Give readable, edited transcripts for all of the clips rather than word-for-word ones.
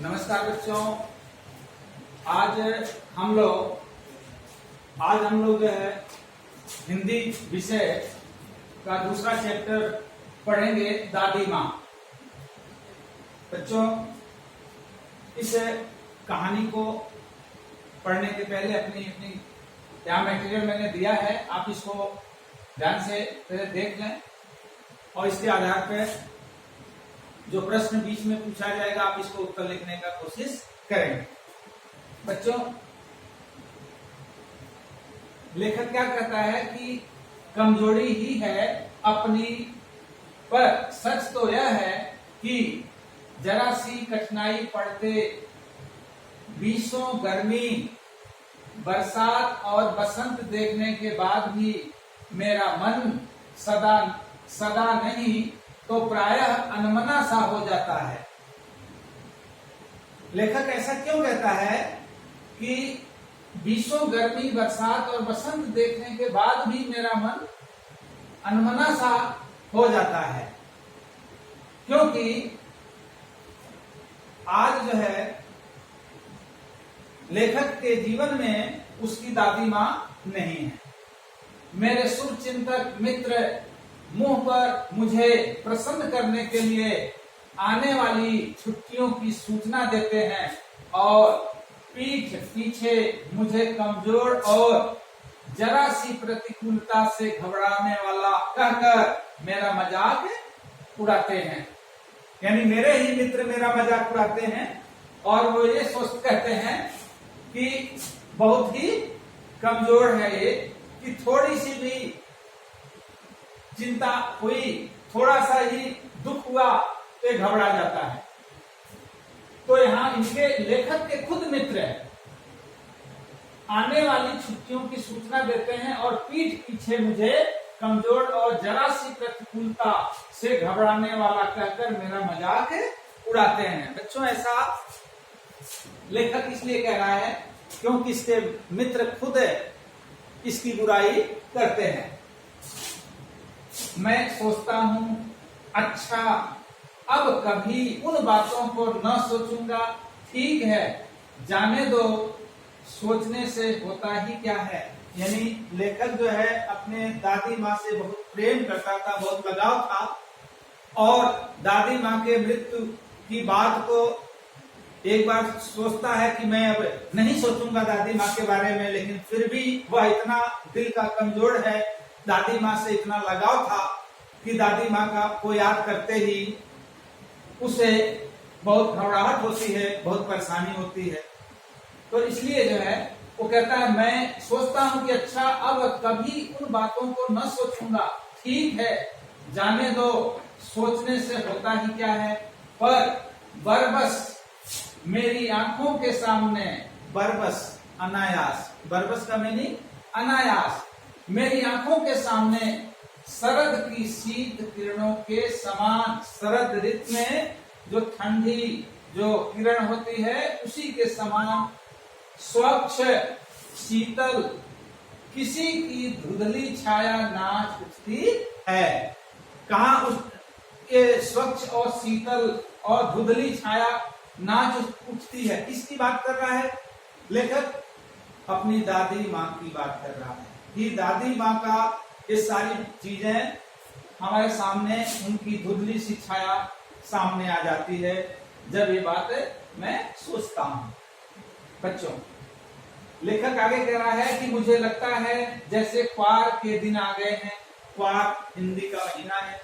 नमस्कार बच्चों। आज हम लोग जो है हिंदी विषय का दूसरा चैप्टर पढ़ेंगे, दादी माँ। बच्चों, इस कहानी को पढ़ने के पहले अपनी क्या मटेरियल मैंने दिया है, आप इसको ध्यान से पहले देख लें और इसके आधार पर जो प्रश्न बीच में पूछा जाएगा आप इसको उत्तर लिखने का कोशिश करेंगे। बच्चों, लेखक क्या कहता है कि कमजोरी ही है अपनी, पर सच तो यह है कि जरा सी कठिनाई पड़ते बीसों गर्मी, बरसात और बसंत देखने के बाद भी मेरा मन सदा नहीं तो प्रायः अनमना सा हो जाता है। लेखक ऐसा क्यों कहता है कि बीसों गर्मी, बरसात और बसंत देखने के बाद भी मेरा मन अनमना सा हो जाता है? क्योंकि आज जो है लेखक के जीवन में उसकी दादी माँ नहीं है। मेरे शुभचिंतक मित्र मुंह पर मुझे प्रसन्न करने के लिए आने वाली छुट्टियों की सूचना देते हैं और पीठ पीछे मुझे कमजोर और जरा सी प्रतिकूलता से घबराने वाला कहकर मेरा मजाक उड़ाते हैं। यानी मेरे ही मित्र मेरा मजाक उड़ाते हैं और वो ये कहते हैं कि बहुत ही कमजोर है ये, कि थोड़ी सी भी चिंता हुई, थोड़ा सा ही दुख हुआ तो घबरा जाता है। तो यहाँ इनके लेखक के खुद मित्र आने वाली छुट्टियों की सूचना देते हैं और पीठ पीछे मुझे कमजोर और जरा सी प्रतिकूलता से घबराने वाला कहकर मेरा मजाक उड़ाते हैं। बच्चों, ऐसा लेखक इसलिए कह रहा है क्योंकि इसके मित्र खुद इसकी बुराई करते हैं। मैं सोचता हूं, अच्छा अब कभी उन बातों को न सोचूंगा। ठीक है, जाने दो, सोचने से होता ही क्या है। यानी लेखक जो है अपने दादी माँ से बहुत प्रेम करता था, बहुत लगाव था और दादी माँ के मृत्यु की बात को एक बार सोचता है कि मैं अब नहीं सोचूंगा दादी माँ के बारे में, लेकिन फिर भी वह इतना दिल का कमजोर है, दादी माँ से इतना लगाव था कि दादी माँ को याद करते ही उसे बहुत घबराहट होती है, बहुत परेशानी होती है। तो इसलिए जो है वो कहता है, मैं सोचता हूँ कि अच्छा अब कभी उन बातों को न सोचूंगा। ठीक है, जाने दो, सोचने से होता ही क्या है। पर बरबस मेरी आंखों के सामने, बरबस अनायास, बरबस का मीनिंग अनायास, मेरी आंखों के सामने शरद की शीत किरणों के समान, शरद ऋतु में जो ठंडी जो किरण होती है उसी के समान स्वच्छ शीतल किसी की धुंधली छाया नाच उठती है। कहाँ ये स्वच्छ और शीतल और धुंधली छाया नाच उठती है? किसकी बात कर रहा है लेखक? अपनी दादी माँ की बात कर रहा है कि दादी माँ का ये सारी चीजें हमारे सामने, उनकी धुंधली सी छाया सामने आ जाती है जब ये बात मैं सोचता हूँ। बच्चों, लेखक आगे कह रहा है कि मुझे लगता है जैसे क्वार के दिन आ गए हैं। क्वार हिंदी का महीना है,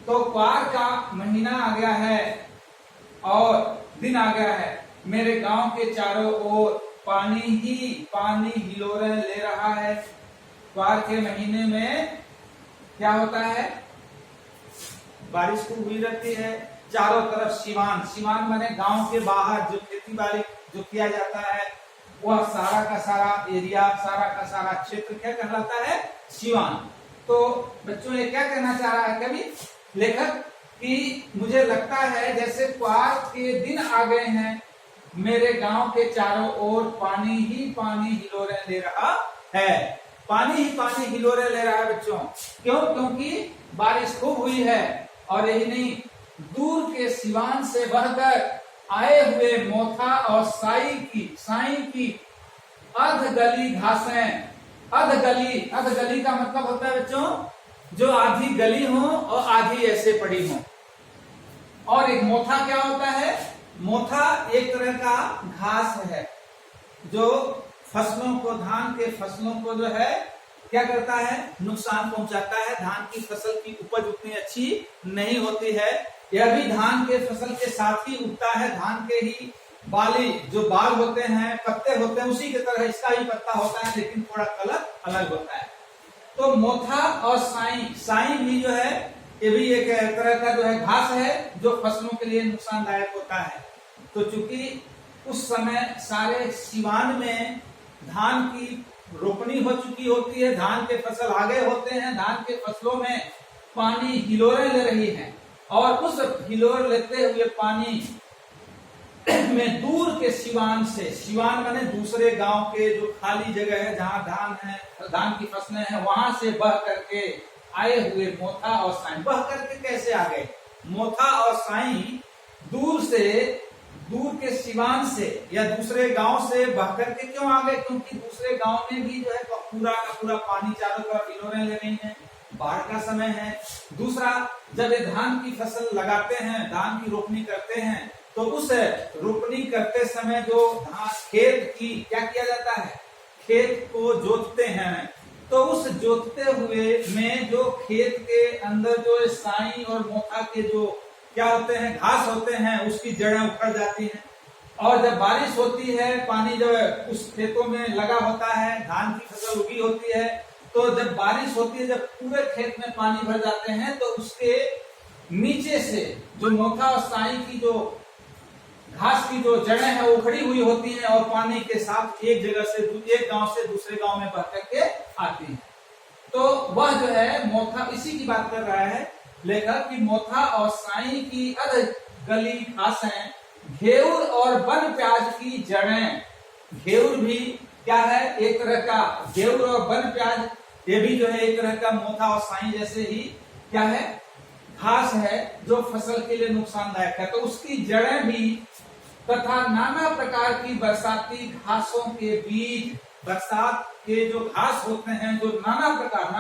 तो क्वार का महीना आ गया है और दिन आ गया है। मेरे गांव के चारों ओर पानी ही पानी हिलोरे ले रहा है। क्वार के महीने में क्या होता है? बारिश खूब हुई रहती है, चारों तरफ सीमान, सीमान माने गांव के बाहर जो खेती बाड़ी जो किया जाता है वह सारा का सारा एरिया, सारा का सारा क्षेत्र क्या कहलाता है? सीमान। तो बच्चों, ये क्या कहना चाह रहा है कवि लेखक कि मुझे लगता है जैसे क्वार के दिन आ गए हैं, मेरे गांव के चारों ओर पानी ही पानी हिलोरे ले रहा है। पानी ही पानी हिलोरे ले रहा है बच्चों। क्यों? क्योंकि बारिश खूब हुई है और यही नहीं, दूर के सिवान से बहकर आए हुए मोथा और साई की अधगली घासें। अधगली का मतलब होता है बच्चों जो आधी गली हो और आधी ऐसे पड़ी हो। और एक मोथा क्या होता है? मोथा एक तरह का घास है जो फसलों को, धान के फसलों को जो है क्या करता है, नुकसान पहुंचाता है। धान की फसल की उपज उतनी अच्छी नहीं होती है। यह भी धान के फसल के साथ ही उगता है। धान के ही बाली जो बाल होते हैं, पत्ते होते हैं, उसी की तरह इसका भी पत्ता होता है, लेकिन थोड़ा कलर अलग होता है। तो मोथा और साई भी जो है ये भी एक तरह का जो है घास है जो फसलों के लिए नुकसानदायक होता है। तो चूंकि उस समय सारे सिवान में धान की रोपनी हो चुकी होती है, धान के फसल आगे होते हैं, धान के फसलों में पानी हिलोरें ले रही हैं और उस हिलोर लेते हुए पानी में दूर के सिवान से, सिवान माने दूसरे गांव के जो खाली जगह है जहां धान है, धान की फसलें हैं, वहां से बह करके आए हुए मोथा और साई। बह करके कैसे आ गए? मोथा और साई दूर के सिवान से या दूसरे गांव से बह करके क्यों आ गए? क्योंकि दूसरे गांव में भी जो है पूरा का पूरा पानी चारों तरफ हिलोरें ले रही है, बाढ़ का समय है। दूसरा, जब ये धान की फसल लगाते हैं, धान की रोपनी करते हैं, तो उस रोपनी करते समय जो धान खेत की क्या किया जाता है, खेत को जोतते हैं। तो उस जोतते हुए में जो खेत के अंदर जो साई और मोथा के जो क्या होते हैं, घास होते हैं, उसकी जड़ें उखड़ जाती हैं। और जब बारिश होती है, पानी जब उस खेतों में लगा होता है, धान की फसल उगी होती है, तो जब बारिश होती है, जब पूरे खेत में पानी भर जाते हैं, तो उसके नीचे से जो मोथा और साई की जो घास की जो जड़ें हैं वो उखड़ी हुई होती हैं और पानी के साथ एक जगह से एक गांव से दूसरे गांव में बह करके आती हैं। तो वह जो है मोथा, इसी की बात कर रहा है लेखक कि मोथा और साई की अधगली घासें, घेउर और वन प्याज की जड़ें। घेउर भी क्या है? एक तरह का घेउर और वन प्याज, ये भी जो है एक तरह का मोथा और साई जैसे ही क्या है, घास है जो फसल के लिए नुकसानदायक है। तो उसकी जड़ें भी तथा नाना प्रकार की बरसाती घासों के बीज, बरसात के जो घास होते हैं, जो नाना प्रकार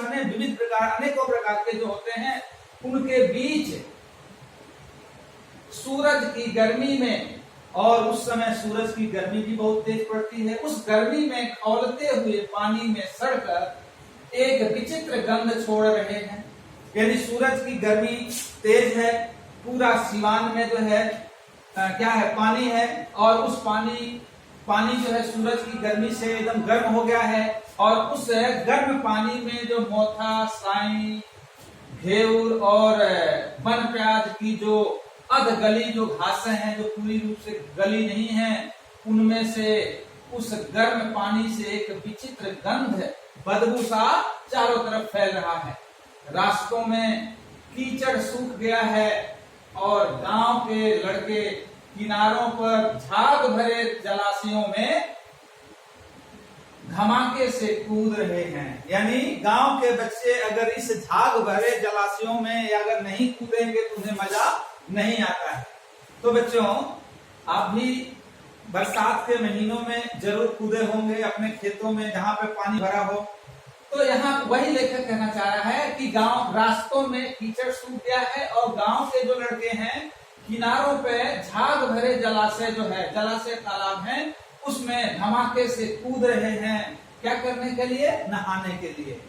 माने विविध प्रकार, अनेकों प्रकार के जो होते हैं, उनके बीच सूरज की गर्मी में, और उस समय सूरज की गर्मी भी बहुत तेज पड़ती है, उस गर्मी में खौलते हुए पानी में सड़कर एक विचित्र गंध छोड़ रहे हैं। यानी सूरज की गर्मी तेज है, पूरा सिवान में जो है क्या है, पानी है, और उस पानी जो है सूरज की गर्मी से एकदम गर्म हो गया है। और उस गर्म पानी में जो मोथा, साई, घेउर और वन प्याज की जो अधगली जो घासें हैं, जो पूरी रूप से गली नहीं है, उनमें से उस गर्म पानी से एक विचित्र गंध, बदबू सा चारों तरफ फैल रहा है। रास्तों में कीचड़ सूख गया है और गांव के लड़के किनारों पर झाग भरे जलाशयों में धमाके से कूद रहे हैं। यानी गांव के बच्चे अगर इस झाग भरे जलाशयों में या अगर नहीं कूदेंगे तो उन्हें मजा नहीं आता है। तो बच्चों, आप भी बरसात के महीनों में जरूर कूदे होंगे अपने खेतों में जहां पे पानी भरा हो। तो यहाँ वही लेखक कहना चाह रहा है कि गांव रास्तों में कीचड़ सूख गया है और गांव के जो लड़के हैं किनारों पे झाग भरे जलाशय जो है, जलाशय तालाब है, उसमें धमाके से कूद रहे हैं। क्या करने के लिए? नहाने के लिए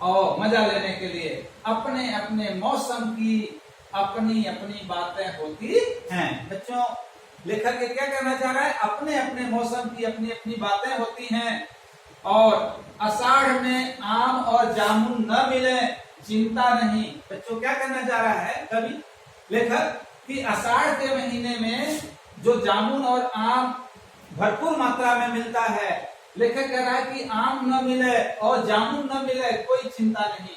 और मजा लेने के लिए। अपने अपने मौसम की अपनी अपनी बातें होती हैं। बच्चों, लेखक क्या कहना चाह रहा है? अपने अपने मौसम की अपनी अपनी बातें होती हैं। और आषाढ़ में आम और जामुन न मिले चिंता नहीं। बच्चों, क्या कहना चाह रहा है कवि लेखक कि आषाढ़ के महीने में जो जामुन और आम भरपूर मात्रा में मिलता है, लेखक कह रहा है कि आम न मिले और जामुन न मिले कोई चिंता नहीं।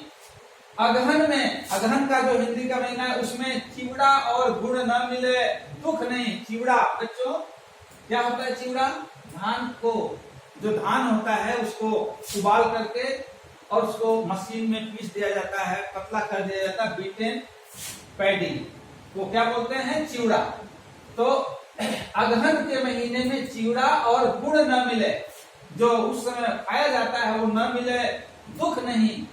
अगहन में, अगहन का जो हिंदी का महीना है, उसमें चिवड़ा और गुड़ न मिले दुख नहीं। चिवड़ा बच्चों क्या होता है? चिवड़ा धान को, जो धान होता है उसको उबाल करके और उसको मशीन में पीस दिया जाता है, पतला कर दिया जाता है, बीटेन पैडी, वो क्या बोलते हैं? चिवड़ा। तो अगहन के महीने में चिवड़ा और गुड़ न मिले, जो उस समय खाया जाता है वो न मिले, दुख नहीं।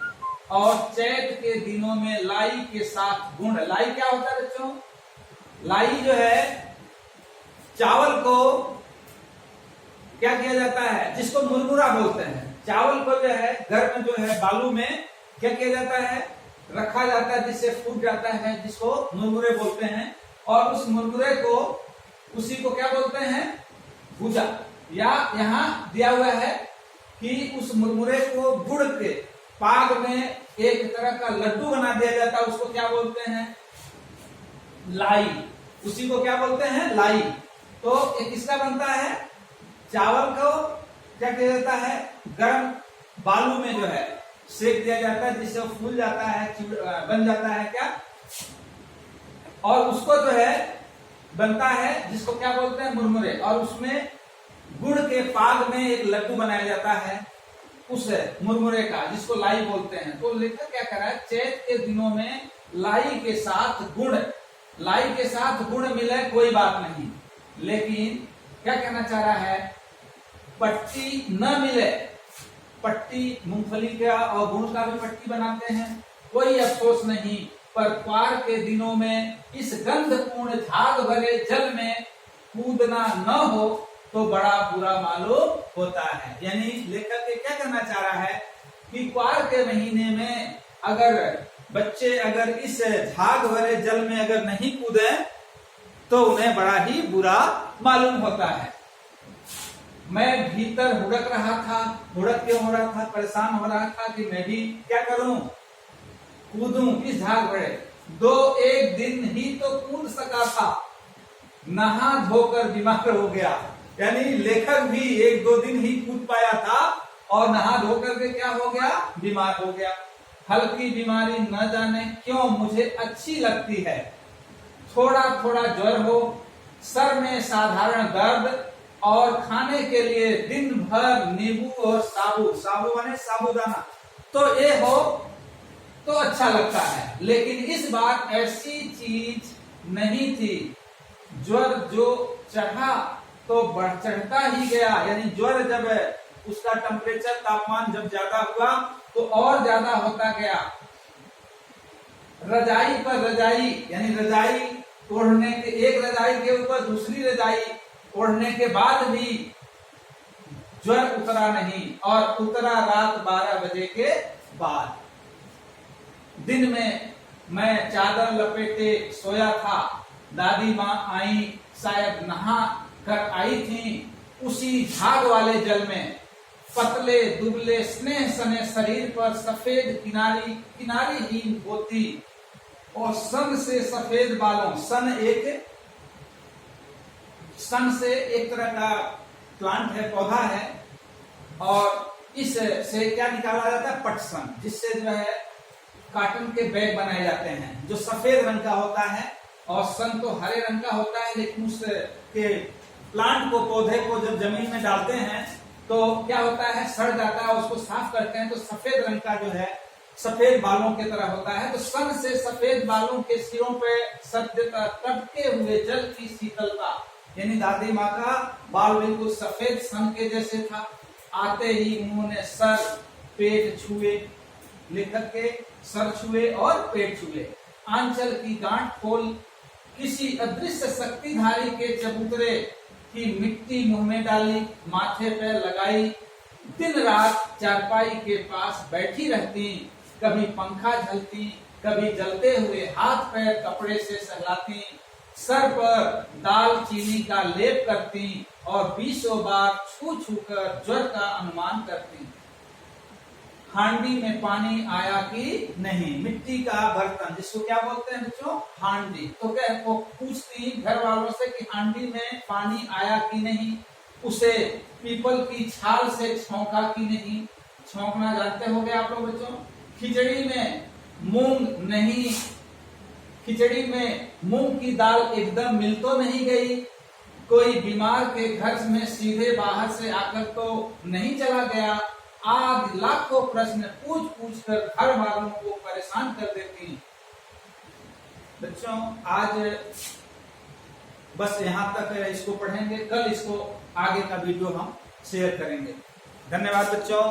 और चैत के दिनों में लाई के साथ गुड़, लाई क्या होता है बच्चों? लाई जो है चावल को क्या किया जाता है, जिसको मुरमुरा बोलते हैं, चावल को जो है घर में जो है बालू में क्या किया जाता है, रखा जाता है, जिससे फूट जाता है, जिसको मुरमुरे बोलते हैं। और उस मुरमुरे को, उसी को क्या बोलते हैं, भूजा। या यहाँ दिया हुआ है कि उस मुरमुरे को गुड़ के पाग में एक तरह का लड्डू बना दिया जाता है, उसको क्या बोलते हैं, लाई। उसी को क्या बोलते हैं, लाई। तो ये किसका बनता है, चावल को क्या किया जाता है, गर्म बालू में जो है सेक दिया जाता है, जिससे वो फूल जाता है, बन जाता है क्या, और उसको जो है बनता है, जिसको क्या बोलते हैं, मुरमुरे। और उसमें गुड़ के पाग में एक लड्डू बनाया जाता है उस मुरमुरे का, जिसको लाई बोलते हैं। तो लेखक क्या कर रहा है, चैत के दिनों में लाई के साथ गुड़, लाई के साथ गुड़ मिले कोई बात नहीं, लेकिन क्या कहना चाह रहा है, पट्टी न मिले। पट्टी मूंगफली का और गुड़ का भी पट्टी बनाते हैं, कोई अफसोस नहीं, पर क्वार के दिनों में इस गंधपूर्ण झाग भरे जल में कूदना न हो तो बड़ा बुरा मालूम होता है। यानी लेखक क्या कहना चाह रहा है कि क्वार के महीने में अगर बच्चे अगर इस झाग भरे जल में अगर नहीं कूदे तो उन्हें बड़ा ही बुरा मालूम होता है। मैं भीतर हुड़क रहा था, हुड़क क्यों हो रहा था, परेशान हो रहा था कि मैं भी क्या करूं, कूदूं इस झाग भरे। एक दिन ही तो कूद सका था, नहा धोकर बीमार हो गया। यानी लेखक भी 1-2 दिन ही कूद पाया था और नहा धोकर के क्या हो गया, बीमार हो गया। हल्की बीमारी न जाने क्यों मुझे अच्छी लगती है, थोड़ा थोड़ा ज्वर हो, सर में साधारण दर्द, और खाने के लिए दिन भर नींबू और साबू माने साबूदाना, तो ये हो तो अच्छा लगता है। लेकिन इस बार ऐसी चीज नहीं थी, ज्वर जो चढ़ा तो चढ़ता ही गया। यानी ज्वर जब उसका टेम्परेचर, तापमान जब ज्यादा हुआ तो और ज्यादा होता गया। रजाई पर रजाई, यानी रजाई ओढ़ने के, एक रजाई के ऊपर दूसरी रजाई ओढ़ने के बाद भी ज्वर उतरा नहीं, और उतरा रात 12 बजे के बाद। दिन में मैं चादर लपेटे सोया था, दादी माँ आई, शायद नहा कर आई थी, उसी झाग वाले जल में पतले दुबले स्नेह सने शरीर पर सफेद किनारी हीन होती, और सन से सफेद बालों, सन से एक तरह का प्लांट है, पौधा है, और इस से क्या निकाला जाता है, पटसन, जिससे जो है कॉटन के बैग बनाए जाते हैं, जो सफेद रंग का होता है, और सन तो हरे रंग का होता है। लेकिन उस के प्लांट को, पौधे को जब जमीन में डालते हैं तो क्या होता है, सड़ जाता है, उसको साफ करते हैं तो सफेद रंग का जो है, सफेद बालों की तरह होता है। तो सन से सफेद बालों के सिरों पे सद्यता तपके हुए जल की शीतलता, यानी दादी माँ का बाल बिल्कुल सफेद सन के जैसे था। आते ही मुंह ने सर पेट छुए, लेखक के सर छुए और पेट छुए, आंचल की गांठ खोल किसी अदृश्य शक्तिधारी के चबूतरे की मिट्टी मुंह में डाली, माथे पे लगाई, दिन रात चारपाई के पास बैठी रहती, कभी पंखा झलती, कभी जलते हुए हाथ पैर कपड़े से सहलाती, सर पर दाल चीनी का लेप करती और 20 बार छू छू कर ज्वर का अनुमान करती। हांडी में पानी आया कि नहीं, मिट्टी का बर्तन जिसको क्या बोलते हैं बच्चों, हांडी। तो क्या वो पूछती घर वालों से कि हांडी में पानी आया कि नहीं, उसे पीपल की छाल से छौंका कि नहीं। छौंकना जानते होंगे आप लोग बच्चों। खिचड़ी में मूंग नहीं, खिचड़ी में मूंग की दाल एकदम मिल तो नहीं गई, कोई बीमार के घर में सीधे बाहर से आकर तो नहीं चला गया। आज लाखों प्रश्न पूछ पूछ कर घर वालों को परेशान कर देती। बच्चों आज बस यहाँ तक इसको पढ़ेंगे, कल इसको आगे का वीडियो हम शेयर करेंगे। धन्यवाद बच्चों।